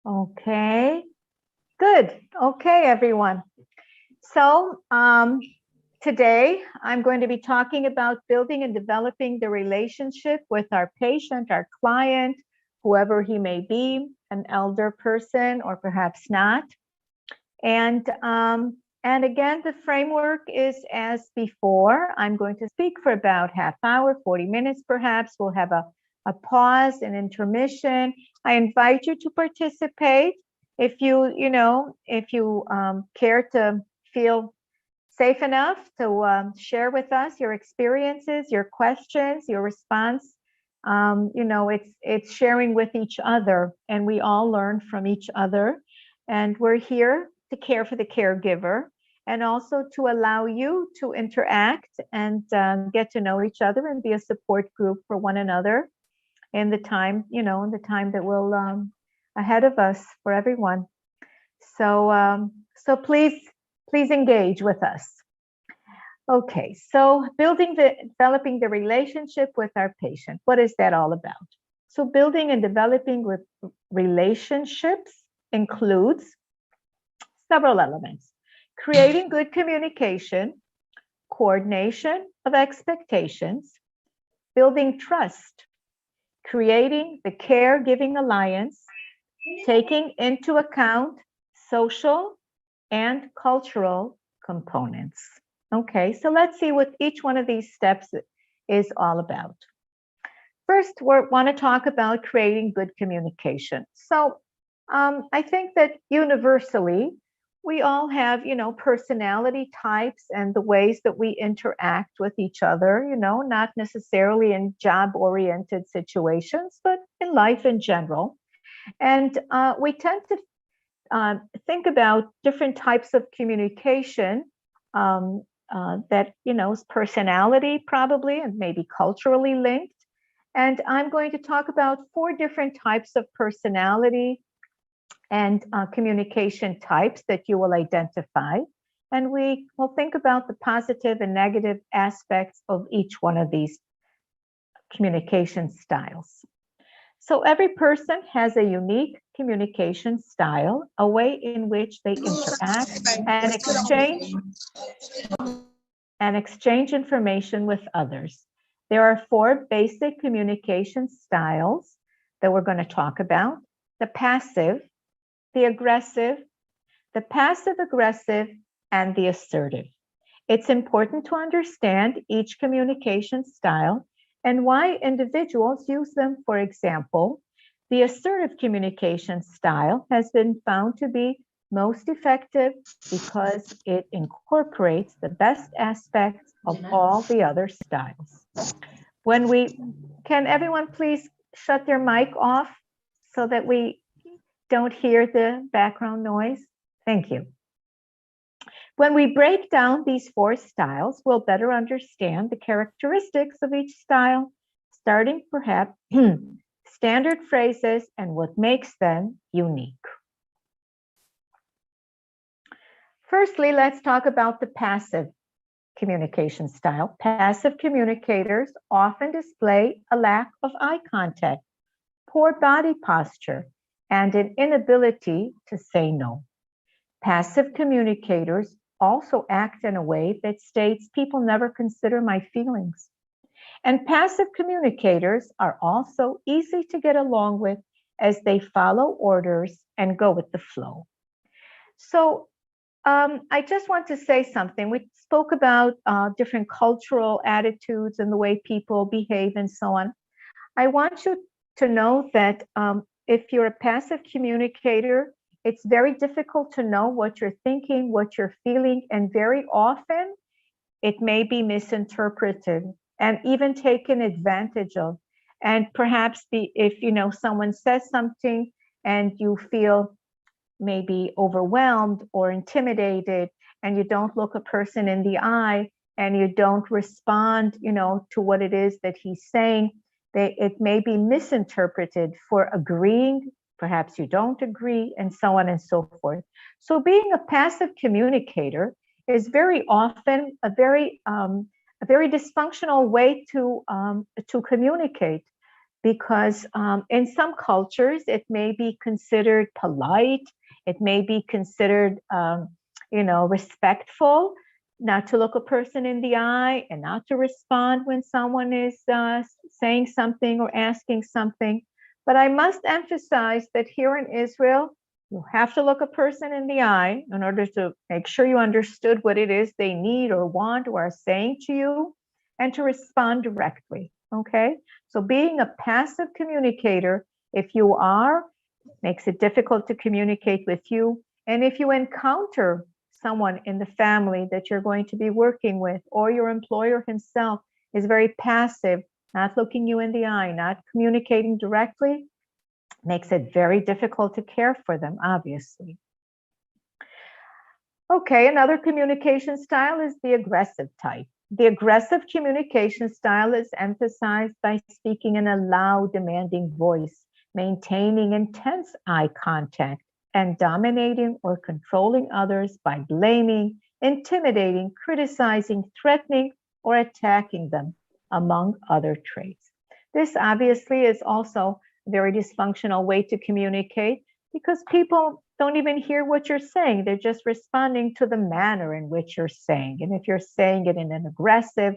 Okay, good. Okay, everyone. So today I'm going to be talking about building and developing the relationship with our patient, our client, whoever he may be, an elder person or perhaps not. And again, the framework is as before. I'm going to speak for about half hour, 40 minutes perhaps. We'll have a pause, an intermission. I invite you to participate. If you care to feel safe enough to share with us your experiences, your questions, your response. It's sharing with each other, and we all learn from each other. And we're here to care for the caregiver, and also to allow you to interact and get to know each other and be a support group for one another in the time, that will ahead of us for everyone. So please engage with us. Okay, so developing the relationship with our patient. What is that all about? So building and developing relationships includes several elements: creating good communication, coordination of expectations, building trust, creating the caregiving alliance, taking into account social and cultural components. Okay, so let's see what each one of these steps is all about. First, we want to talk about creating good communication. So I think that universally, we all have, personality types and the ways that we interact with each other, not necessarily in job-oriented situations, but in life in general. And we tend to think about different types of communication that, is personality probably and maybe culturally linked. And I'm going to talk about 4 different types of personality and communication types that you will identify. And we will think about the positive and negative aspects of each one of these communication styles. So every person has a unique communication style, a way in which they interact and exchange information with others. There are 4 basic communication styles that we're going to talk about: the passive, the aggressive, the passive-aggressive, and the assertive. It's important to understand each communication style and why individuals use them. For example, the assertive communication style has been found to be most effective because it incorporates the best aspects of all the other styles. Can everyone please shut their mic off so that we don't hear the background noise? Thank you. When we break down these 4 styles, we'll better understand the characteristics of each style, starting perhaps standard phrases and what makes them unique. Firstly, let's talk about the passive communication style. Passive communicators often display a lack of eye contact, poor body posture, and an inability to say no. Passive communicators also act in a way that states, "People never consider my feelings." And passive communicators are also easy to get along with as they follow orders and go with the flow. So I just want to say something. We spoke about different cultural attitudes and the way people behave and so on. I want you to know that if you're a passive communicator, it's very difficult to know what you're thinking, what you're feeling, and very often it may be misinterpreted and even taken advantage of. And perhaps if someone says something and you feel maybe overwhelmed or intimidated, and you don't look a person in the eye and you don't respond, to what it is that he's saying, it may be misinterpreted for agreeing. Perhaps you don't agree, and so on and so forth. So being a passive communicator is very often a very dysfunctional way to communicate. because in some cultures, it may be considered polite, it may be considered, respectful, not to look a person in the eye and not to respond when someone is saying something or asking something. But I must emphasize that here in Israel, you have to look a person in the eye in order to make sure you understood what it is they need or want or are saying to you, and to respond directly, okay? So being a passive communicator, if you are, makes it difficult to communicate with you. And if you encounter someone in the family that you're going to be working with, or your employer himself is very passive, not looking you in the eye, not communicating directly, makes it very difficult to care for them, obviously. Okay, another communication style is the aggressive type. The aggressive communication style is emphasized by speaking in a loud, demanding voice, maintaining intense eye contact, and dominating or controlling others by blaming, intimidating, criticizing, threatening, or attacking them, among other traits. This obviously is also a very dysfunctional way to communicate, because people don't even hear what you're saying. They're just responding to the manner in which you're saying. And if you're saying it in an aggressive,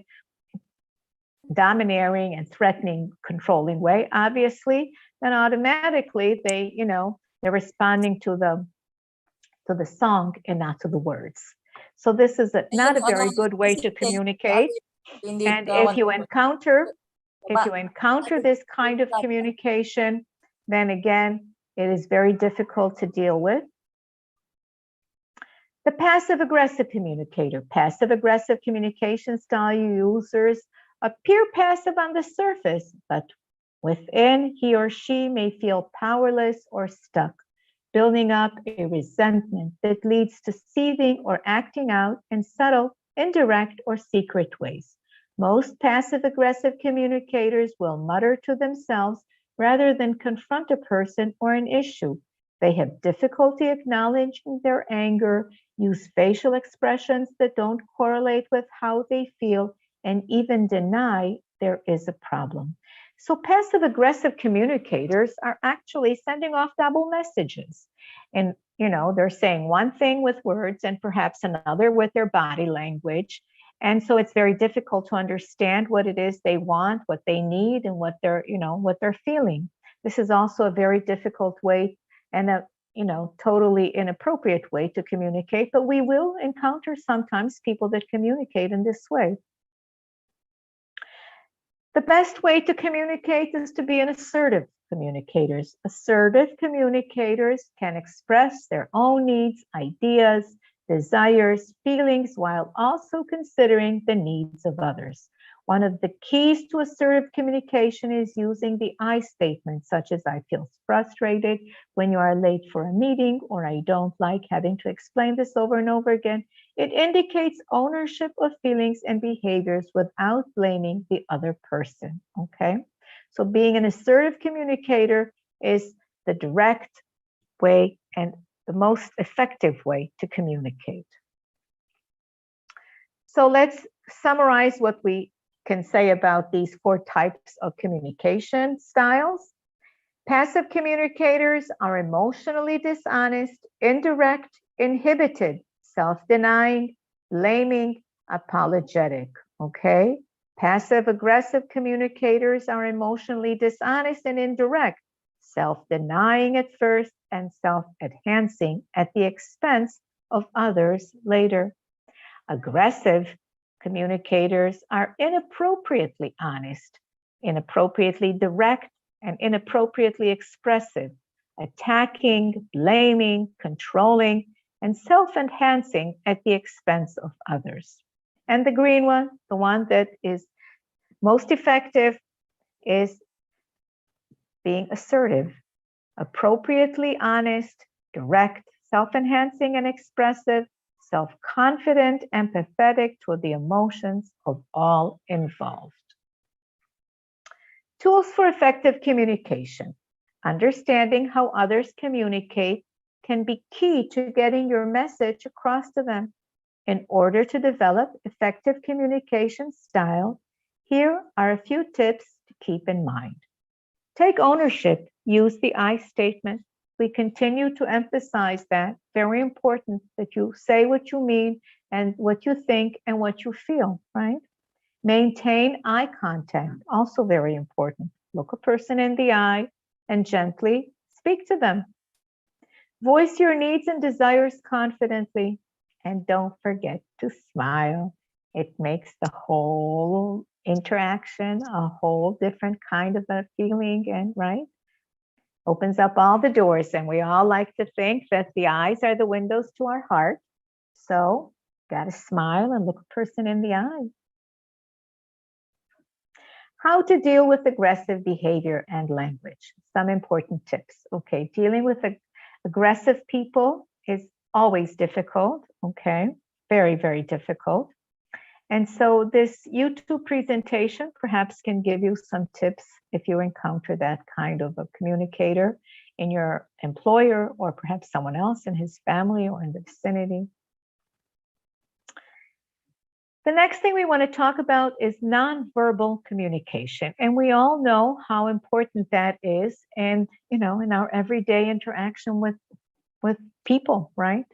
domineering, and threatening, controlling way, obviously, then automatically they're responding to the song and not to the words. So this is not a very good way to communicate. And if you encounter this kind of communication, then again, it is very difficult to deal with. The passive-aggressive communicator. Passive-aggressive communication style users appear passive on the surface, but within, he or she may feel powerless or stuck, building up a resentment that leads to seething or acting out in subtle, indirect, or secret ways. Most passive-aggressive communicators will mutter to themselves rather than confront a person or an issue. They have difficulty acknowledging their anger, use facial expressions that don't correlate with how they feel, and even deny there is a problem. So passive-aggressive communicators are actually sending off double messages. And, they're saying one thing with words and perhaps another with their body language. And so it's very difficult to understand what it is they want, what they need, and what they're feeling. This is also a very difficult way and a, totally inappropriate way to communicate, but we will encounter sometimes people that communicate in this way. The best way to communicate is to be an assertive communicator. Assertive communicators can express their own needs, ideas, desires, feelings, while also considering the needs of others. One of the keys to assertive communication is using the I statements, such as I feel frustrated when you are late for a meeting, or I don't like having to explain this over and over again. It indicates ownership of feelings and behaviors without blaming the other person, okay? So being an assertive communicator is the direct way and the most effective way to communicate. So let's summarize what we can say about these 4 types of communication styles. Passive communicators are emotionally dishonest, indirect, inhibited, self-denying, blaming, apologetic, okay? Passive-aggressive communicators are emotionally dishonest and indirect, self-denying at first and self-enhancing at the expense of others later. Aggressive communicators are inappropriately honest, inappropriately direct, and inappropriately expressive, attacking, blaming, controlling, and self-enhancing at the expense of others. And the green one, the one that is most effective, is being assertive, appropriately honest, direct, self-enhancing and expressive, self-confident, empathetic toward the emotions of all involved. Tools for effective communication. Understanding how others communicate can be key to getting your message across to them. In order to develop effective communication style, here are a few tips to keep in mind. Take ownership. Use the I statement. We continue to emphasize that. Very important that you say what you mean and what you think and what you feel, right? Maintain eye contact. Also very important. Look a person in the eye and gently speak to them. Voice your needs and desires confidently. And don't forget to smile. It makes the whole interaction a whole different kind of a feeling, and right? Opens up all the doors. And we all like to think that the eyes are the windows to our heart. So got to smile and look a person in the eye. How to deal with aggressive behavior and language. Some important tips. Okay, dealing with aggressive people is always difficult. Okay, very, very difficult. And so this YouTube presentation perhaps can give you some tips if you encounter that kind of a communicator in your employer or perhaps someone else in his family or in the vicinity. The next thing we want to talk about is nonverbal communication. And we all know how important that is in our everyday interaction with people, right?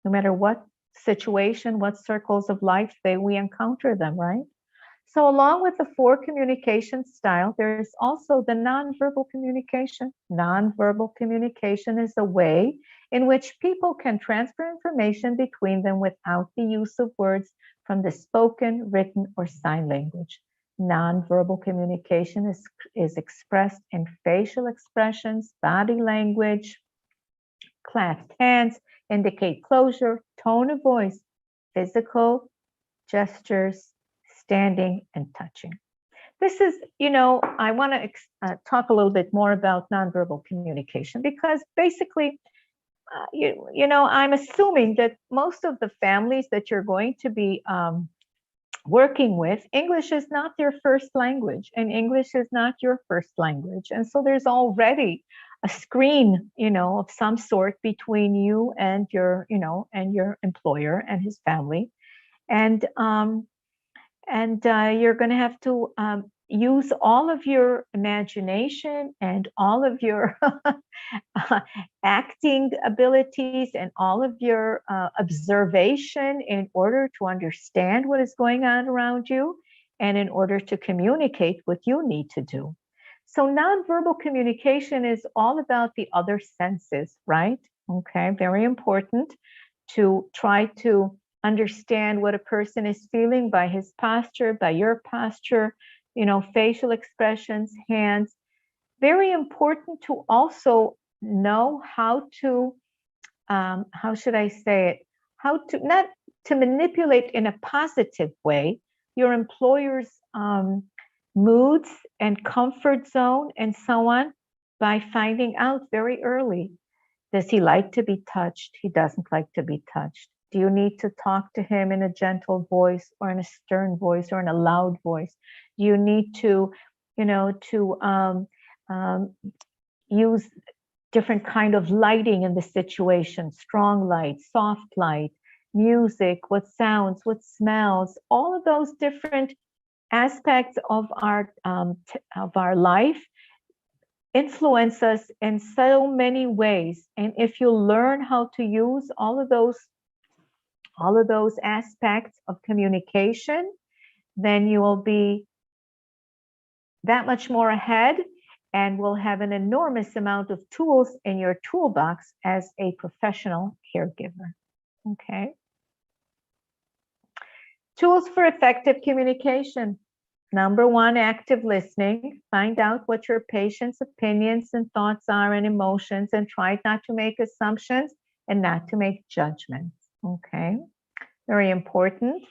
No matter what situation, what circles of life we encounter them, right? So along with the 4 communication styles, there's also the nonverbal communication. Nonverbal communication is a way in which people can transfer information between them without the use of words from the spoken, written, or sign language. Nonverbal communication is expressed in facial expressions, body language, clasped hands, indicate closure, tone of voice, physical gestures, standing, and touching. This is, I want to talk a little bit more about nonverbal communication because basically, I'm assuming that most of the families that you're going to be working with, English is not their first language, and English is not your first language. And so there's already a screen, of some sort between you and your employer and his family. And you're going to have to use all of your imagination and all of your acting abilities and all of your observation in order to understand what is going on around you and in order to communicate what you need to do. So nonverbal communication is all about the other senses, right? Okay, very important to try to understand what a person is feeling by his posture, by your posture, facial expressions, hands. Very important to also know how to, how should I say it? How to, not to manipulate in a positive way your employer's moods and comfort zone and so on by finding out very early. Does he like to be touched? He doesn't like to be touched. Do you need to talk to him in a gentle voice or in a stern voice or in a loud voice? Do you need to, use different kind of lighting in the situation, strong light, soft light, music, what sounds, what smells, all of those different aspects of our life influence us in so many ways. And if you learn how to use all of those aspects of communication, then you will be that much more ahead and will have an enormous amount of tools in your toolbox as a professional caregiver. Okay. Tools for effective communication. Number 1, active listening. Find out what your patient's opinions and thoughts are and emotions, and try not to make assumptions and not to make judgments. Okay, very important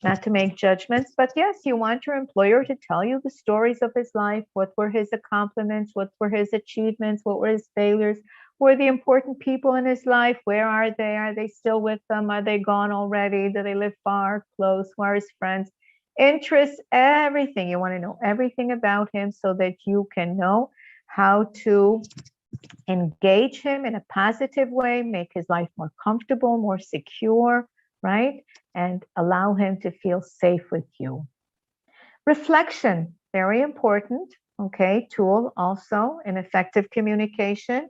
not to make judgments. But yes, you want your employer to tell you the stories of his life. What were his accomplishments? What were his achievements? What were his failures? Who are the important people in his life? Where are they? Are they still with them? Are they gone already? Do they live far, close? Who are his friends? Interests, everything. You want to know everything about him so that you can know how to engage him in a positive way, make his life more comfortable, more secure, right? And allow him to feel safe with you. Reflection, very important. okay, tool also in effective communication.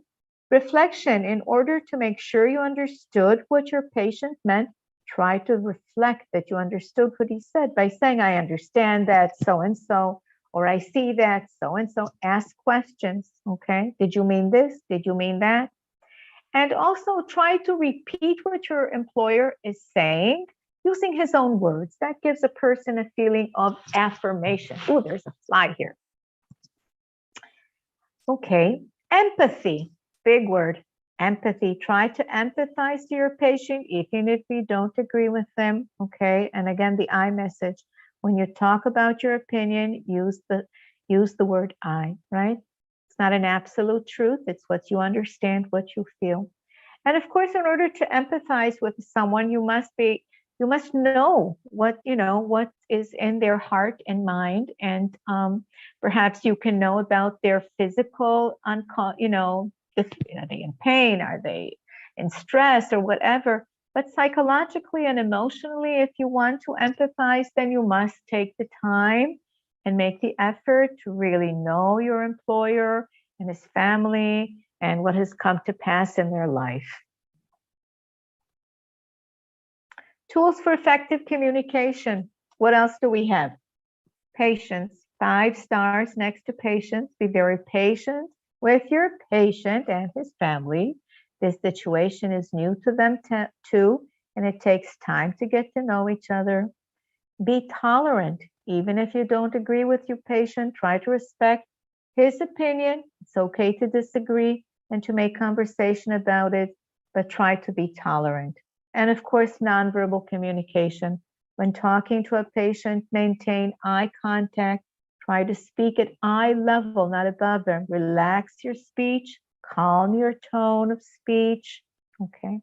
Reflection, in order to make sure you understood what your patient meant, try to reflect that you understood what he said by saying, I understand that so-and-so, or I see that so-and-so. Ask questions, okay? Did you mean this? Did you mean that? And also try to repeat what your employer is saying using his own words. That gives a person a feeling of affirmation. Oh, there's a fly here. Okay, empathy, big word, empathy. Try to empathize to your patient, even if you don't agree with them, okay? And again, the I message. When you talk about your opinion, use the word I, right? It's not an absolute truth. It's what you understand, what you feel. And of course, in order to empathize with someone, you must know what is in their heart and mind, and perhaps you can know about their physical, are they in pain, are they in stress or whatever. But psychologically and emotionally, if you want to empathize, then you must take the time and make the effort to really know your employer and his family and what has come to pass in their life. Tools for effective communication. What else do we have? Patience, 5 stars next to patience. Be very patient with your patient and his family. This situation is new to them too, and it takes time to get to know each other. Be tolerant. Even if you don't agree with your patient, try to respect his opinion. It's okay to disagree and to make conversation about it, but try to be tolerant. And of course, nonverbal communication. When talking to a patient, maintain eye contact. Try to speak at eye level, not above them. Relax your speech, calm your tone of speech. Okay.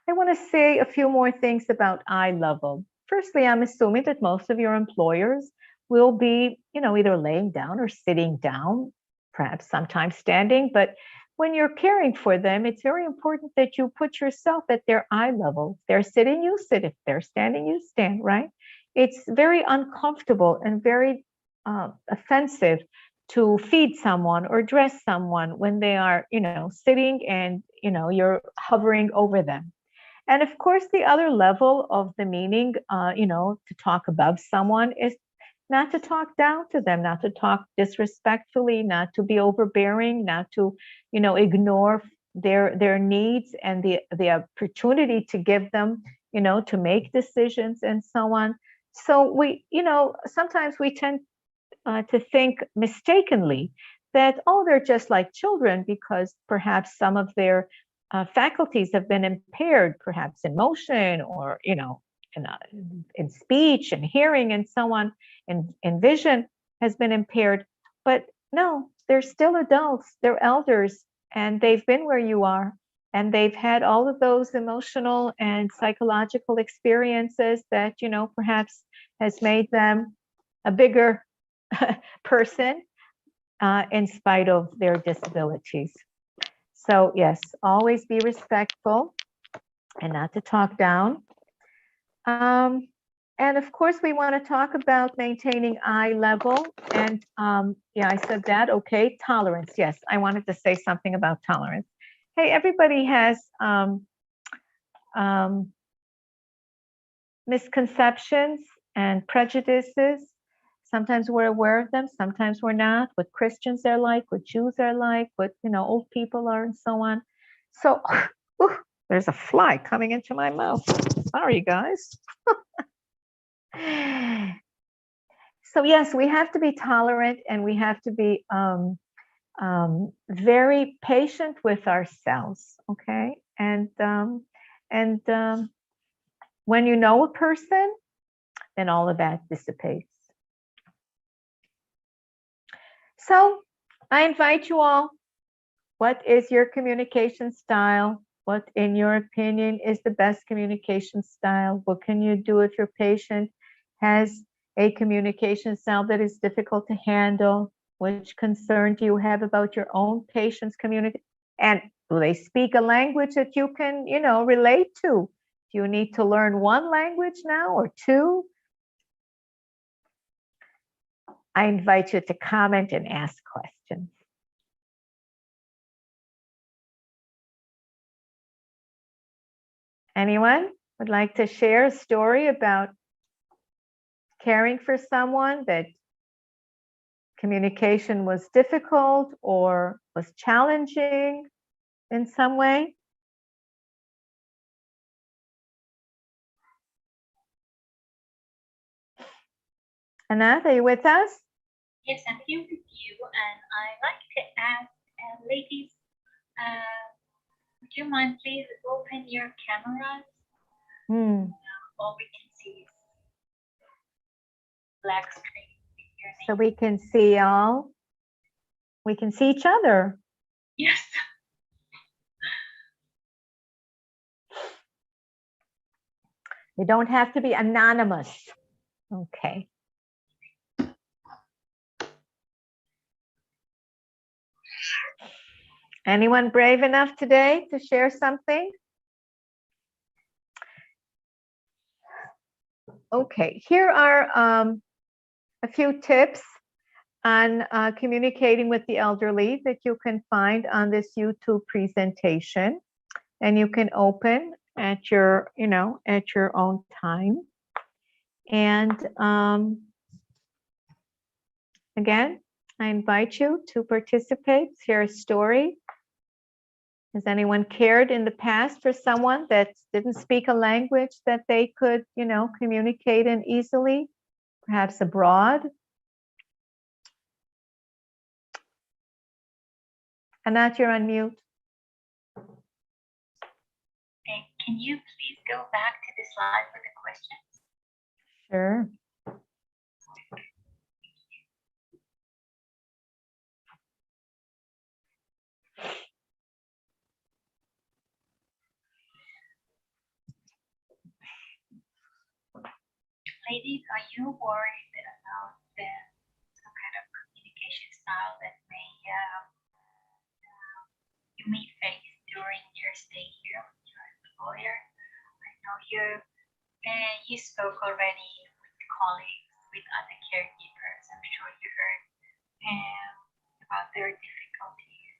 I want to say a few more things about eye level. Firstly, I'm assuming that most of your employers will be, either laying down or sitting down, perhaps sometimes standing. But when you're caring for them, it's very important that you put yourself at their eye level. If they're sitting, you sit. If they're standing, you stand, right? It's very uncomfortable and very offensive to feed someone or dress someone when they are, sitting and, you're hovering over them. And of course, the other level of the meaning, to talk above someone is not to talk down to them, not to talk disrespectfully, not to be overbearing, not to, ignore their needs and the opportunity to give them, to make decisions and so on. So we, sometimes we tend to think mistakenly that, oh, they're just like children because perhaps some of their faculties have been impaired, perhaps in motion or, in speech and hearing and so on, and vision has been impaired. But no, they're still adults, they're elders, and they've been where you are, and they've had all of those emotional and psychological experiences that, perhaps has made them a bigger person in spite of their disabilities. So yes, always be respectful and not to talk down. And of course, we want to talk about maintaining eye level. And yeah, I said that. Okay, tolerance. Yes, I wanted to say something about tolerance. Hey, everybody has misconceptions and prejudices. Sometimes we're aware of them, sometimes we're not. What Christians are like, what Jews are like, what old people are, and so on. So, there's a fly coming into my mouth. Sorry, guys. So yes, we have to be tolerant, and we have to be very patient with ourselves. Okay, and when you know a person, then all of that dissipates. So I invite you all, what is your communication style? What, in your opinion, is the best communication style? What can you do if your patient has a communication style that is difficult to handle? Which concern do you have about your own patient's communication? And do they speak a language that you can, relate to? Do you need to learn one language now or two? I invite you to comment and ask questions. Anyone would like to share a story about caring for someone that communication was difficult or was challenging in some way? Anat, are you with us? Yes, I'm here with you, and I'd like to ask, ladies, would you mind please open your cameras? All we can see is black screen. So we can see all. We can see each other. Yes. You don't have to be anonymous. Okay. Anyone brave enough today to share something? Okay, here are a few tips on communicating with the elderly that you can find on this YouTube presentation, and you can open at your, at your own time. And again, I invite you to participate, share a story. Has anyone cared in the past for someone that didn't speak a language that they could, communicate in easily, perhaps abroad? Anat, you're on mute. Okay, can you please go back to the slide for the questions? Sure. Ladies, are you worried about some kind of communication style that you may face during your stay here with your employer? I know you spoke already with colleagues, with other caregivers. I'm sure you heard about their difficulties.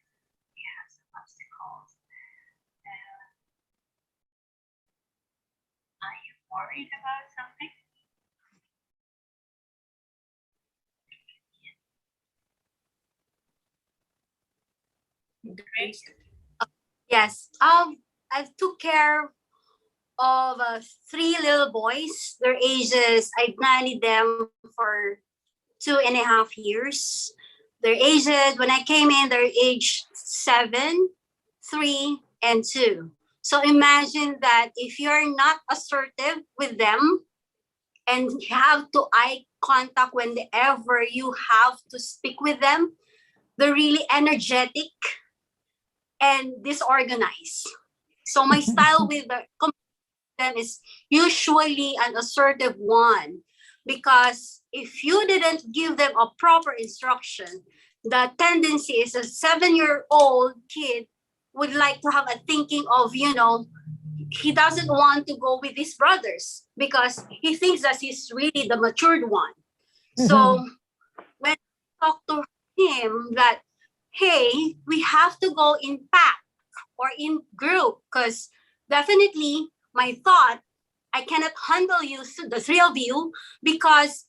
You have some obstacles. Are you worried about something? Great. Yes. I took care of 3 little boys. Their ages, I nannied them for 2.5 years. Their ages, when I came in, they're age 7, 3, and 2. So imagine that if you're not assertive with them and have to eye contact whenever you have to speak with them, they're really energetic and disorganized. So my style with them is usually an assertive one, because if you didn't give them a proper instruction, the tendency is a 7-year-old kid would like to have a thinking of, he doesn't want to go with his brothers because he thinks that he's really the matured one. So when I talk to him that, hey, we have to go in pack or in group, because definitely my thought, I cannot handle you, the 3 of you, because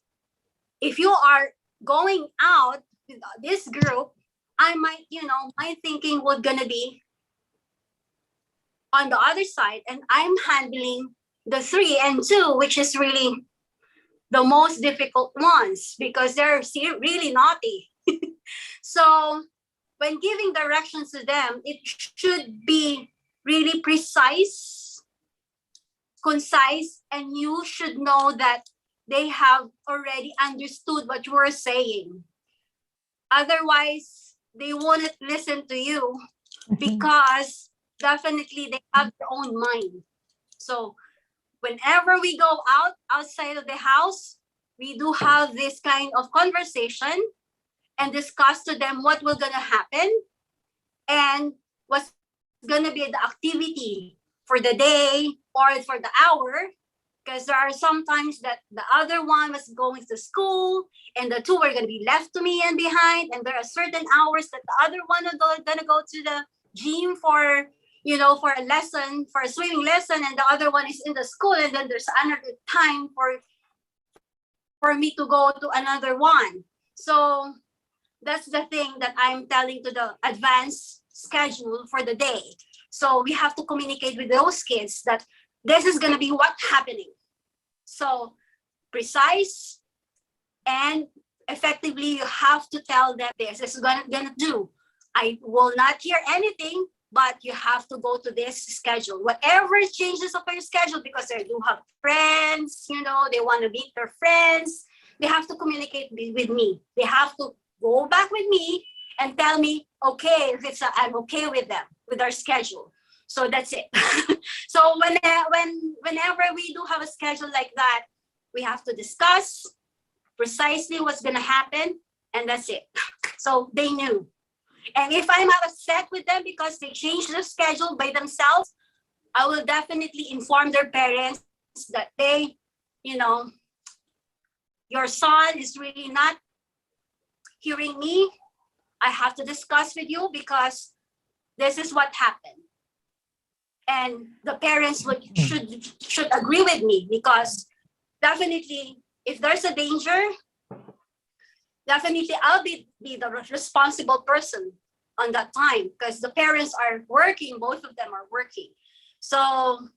if you are going out with this group, I might, my thinking would gonna be on the other side, and I'm handling the 3 and 2, which is really the most difficult ones because they're really naughty. So when giving directions to them, it should be really precise, concise, and you should know that they have already understood what you are saying. Otherwise, they won't listen to you because definitely they have their own mind. So whenever we go outside of the house, we do have this kind of conversation and discuss to them what will gonna happen and what's gonna be the activity for the day or for the hour. Because there are some times that the other one was going to school and the two were going to be left to me and behind. And there are certain hours that the other one is going to go to the gym for, for a lesson, for a swimming lesson. And the other one is in the school. And then there's another time for me to go to another one. So that's the thing that I'm telling to the advanced schedule for the day. So we have to communicate with those kids that this is going to be what's happening. So precise and effectively, you have to tell them this is going to do. I will not hear anything, but you have to go to this schedule. Whatever changes of your schedule, because they do have friends, they want to meet their friends. They have to communicate with me. They have to go back with me and tell me, okay, if I'm okay with them, with our schedule. So that's it. So whenever we do have a schedule like that, we have to discuss precisely what's going to happen, and that's it. So they knew. And if I'm upset with them because they changed the schedule by themselves, I will definitely inform their parents that your son is really not hearing me. I have to discuss with you because this is what happened. And the parents should agree with me, because definitely if there's a danger, definitely I'll be the responsible person on that time, because the parents are working, both of them are working. So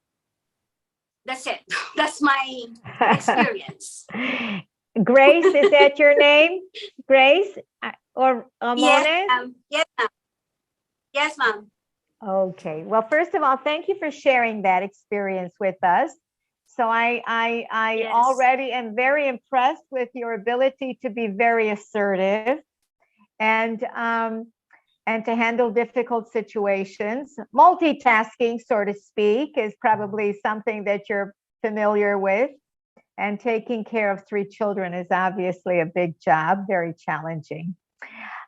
that's it. That's my experience. Grace, is that your name? Grace or Amone? Yes, ma'am. Yes, ma'am. Okay. Well, first of all, thank you for sharing that experience with us. So I Yes. already am very impressed with your ability to be very assertive and to handle difficult situations. Multitasking, so to speak, is probably something that you're familiar with. And taking care of 3 children is obviously a big job, very challenging.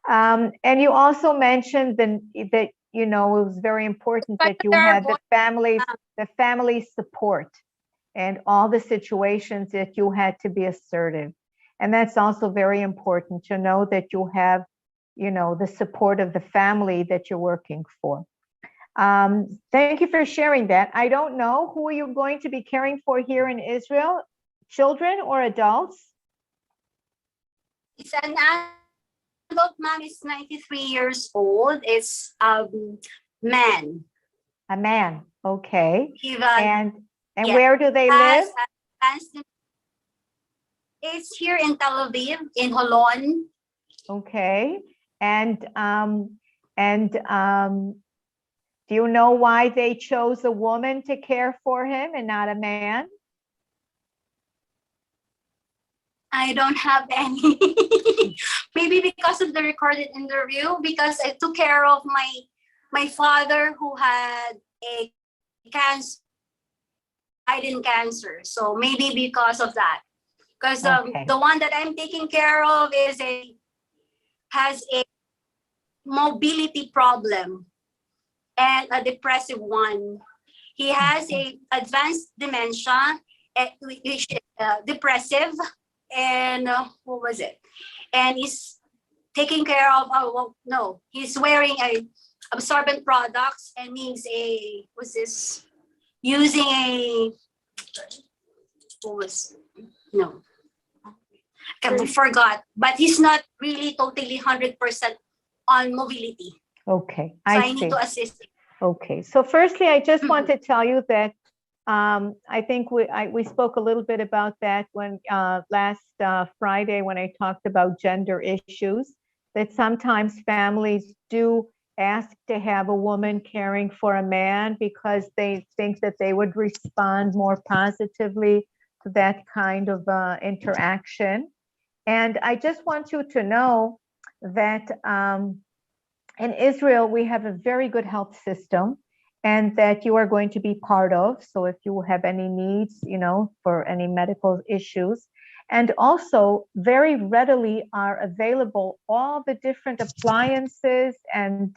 And you also mentioned that it was very important that you had the family support and all the situations that you had to be assertive. And that's also very important to know that you have, the support of the family that you're working for. Thank you for sharing that. I don't know who you're going to be caring for here in Israel, children or adults? It's an adult, mom. Is 93 years old. It's man. A man. Okay. Even, and where do they live? It's here in Tel Aviv, in Holon. Okay. And do you know why they chose a woman to care for him and not a man? I don't have any. Maybe because of the recorded interview, because I took care of my father who had a cancer, died in cancer. So maybe because of that. Because the one that I'm taking care of has a mobility problem and a depressive one. He has a advanced dementia, which is depressive. And what was it? And he's taking care of, he's wearing a absorbent products, and he's using I forgot, but he's not really totally 100% on mobility. Okay, I need to assist him. Okay, so firstly, I just want to tell you that I think we spoke a little bit about that when last Friday when I talked about gender issues, that sometimes families do ask to have a woman caring for a man because they think that they would respond more positively to that kind of interaction. And I just want you to know that in Israel, we have a very good health system, and that you are going to be part of. So if you have any needs, for any medical issues, and also very readily are available all the different appliances and,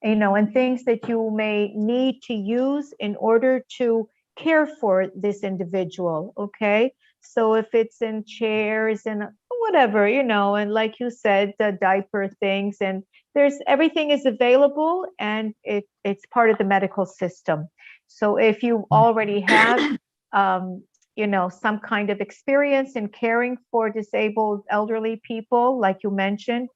and things that you may need to use in order to care for this individual, okay? So if it's in chairs and whatever, you know, and like you said, the diaper things, and there's everything is available, and it's part of the medical system. So if you already have, you know, some kind of experience in caring for disabled elderly people, like you mentioned,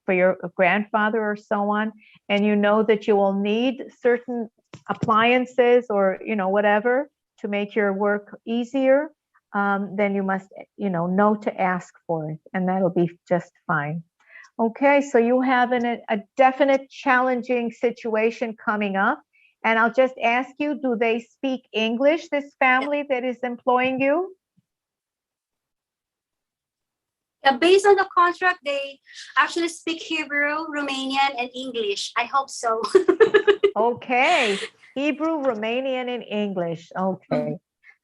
for your grandfather or so on, and you know that you will need certain appliances or, you know, whatever to make your work easier, then you must, you know to ask for it, and that'll be just fine. Okay, so you have a definite challenging situation coming up. And I'll just ask you, do they speak English, this family that is employing you? Yeah, based on the contract, they actually speak Hebrew, Romanian, and English. I hope so. Okay, Hebrew, Romanian, and English. Okay.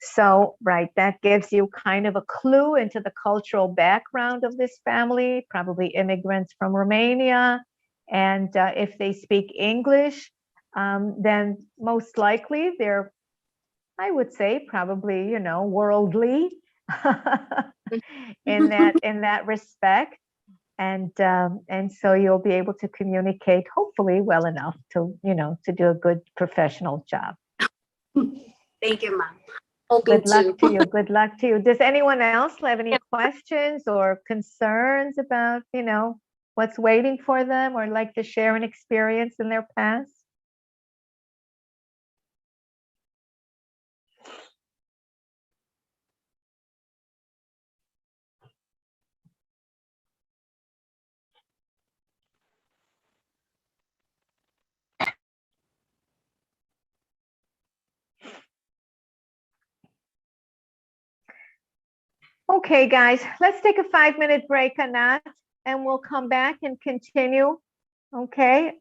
So, right, that gives you kind of a clue into the cultural background of this family, probably immigrants from Romania. And if they speak English, then most likely they're, I would say, probably, you know, worldly in that respect. And so you'll be able to communicate, hopefully well enough to, you know, to do a good professional job. Thank you, ma'am. Hoping Good luck to. to you. Good luck to you. Does anyone else have any questions or concerns about, you know, what's waiting for them, or like to share an experience in their past? Okay, guys, let's take a 5-minute break on that, and we'll come back and continue. Okay,